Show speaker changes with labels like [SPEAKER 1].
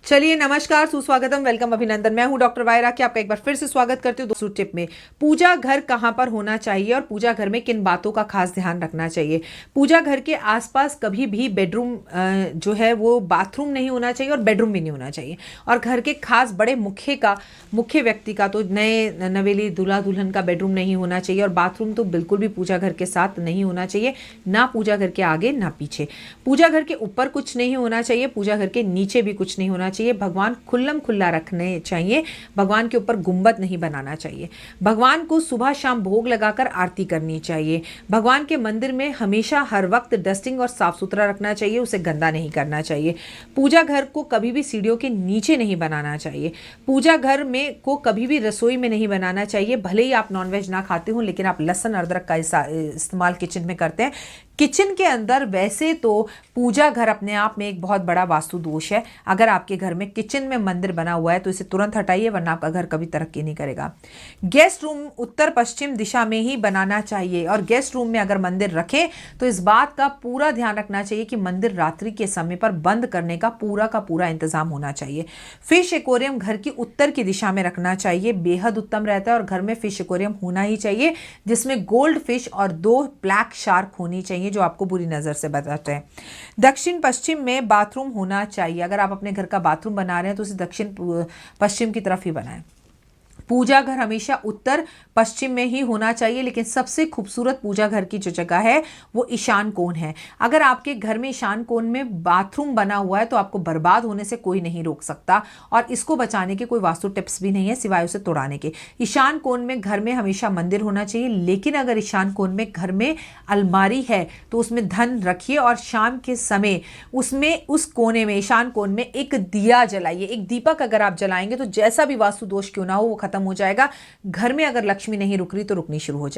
[SPEAKER 1] चलिए, नमस्कार, सुस्वागतम, वेलकम, अभिनंदन। मैं हूं डॉक्टर वायरा की आपका एक बार फिर से स्वागत करती हूँ दूसरी टिप में। पूजा घर कहाँ पर होना चाहिए और पूजा घर में किन बातों का खास ध्यान रखना चाहिए। पूजा घर के आसपास कभी भी बेडरूम जो है वो बाथरूम नहीं होना चाहिए और बेडरूम भी नहीं होना चाहिए। और घर के खास बड़े मुख्य व्यक्ति का तो नए नवेली दूल्हा दुल्हन का बेडरूम नहीं होना चाहिए और बाथरूम तो बिल्कुल भी पूजा घर के साथ नहीं होना चाहिए, ना पूजा घर के आगे ना पीछे। पूजा घर के ऊपर कुछ नहीं होना चाहिए, पूजा घर के नीचे भी कुछ नहीं होना चाहिए। भगवान खुल्लम खुल्ला रखने चाहिए, भगवान के ऊपर गुंबद नहीं बनाना चाहिए। भगवान को सुबह शाम भोग लगाकर आरती करनी चाहिए। भगवान के मंदिर में हमेशा हर वक्त डस्टिंग और साफ सुथरा रखना चाहिए, उसे गंदा नहीं करना चाहिए। पूजा घर को कभी भी सीढ़ियों के नीचे नहीं बनाना चाहिए। पूजा घर में को कभी भी रसोई में नहीं बनाना चाहिए। भले ही आप नॉनवेज ना खाते हो, लेकिन आप लहसुन अदरक का इस्तेमाल किचन में करते हैं। किचन के अंदर वैसे तो पूजा घर अपने आप में एक बहुत बड़ा वास्तु दोष है। अगर आपके घर में किचन में मंदिर बना हुआ है तो इसे तुरंत हटाइए, वरना आपका घर कभी तरक्की नहीं करेगा। गेस्ट रूम उत्तर पश्चिम दिशा में ही बनाना चाहिए और गेस्ट रूम में अगर मंदिर रखें तो इस बात का पूरा ध्यान रखना चाहिए कि मंदिर रात्रि के समय पर बंद करने का पूरा इंतजाम होना चाहिए। फिश एक्वेरियम घर की उत्तर की दिशा में रखना चाहिए, बेहद उत्तम रहता है। और घर में फिश एक्वेरियम होना ही चाहिए जिसमें गोल्ड फिश और 2 ब्लैक शार्क होनी चाहिए जो आपको बुरी नजर से बचाते हैं। दक्षिण पश्चिम में बाथरूम होना चाहिए। अगर आप अपने घर का बाथरूम बना रहे हैं तो उसे दक्षिण पश्चिम की तरफ ही बनाएं। पूजा घर हमेशा उत्तर पश्चिम में ही होना चाहिए, लेकिन सबसे खूबसूरत पूजा घर की जो जगह है वो ईशान कोण है। अगर आपके घर में ईशान कोण में बाथरूम बना हुआ है तो आपको बर्बाद होने से कोई नहीं रोक सकता और इसको बचाने के कोई वास्तु टिप्स भी नहीं है सिवाय उसे तोड़ाने के। ईशान कोण में घर में हमेशा मंदिर होना चाहिए, लेकिन अगर ईशान कोण में घर में अलमारी है तो उसमें धन रखिए और शाम के समय उसमें उस कोने में ईशान कोण में एक दिया जलाइए। एक दीपक अगर आप जलाएंगे तो जैसा भी वास्तु दोष क्यों ना हो वो खत्म हो जाएगा। घर में अगर लक्ष्मी नहीं रुक रही तो रुकनी शुरू हो जाएगी।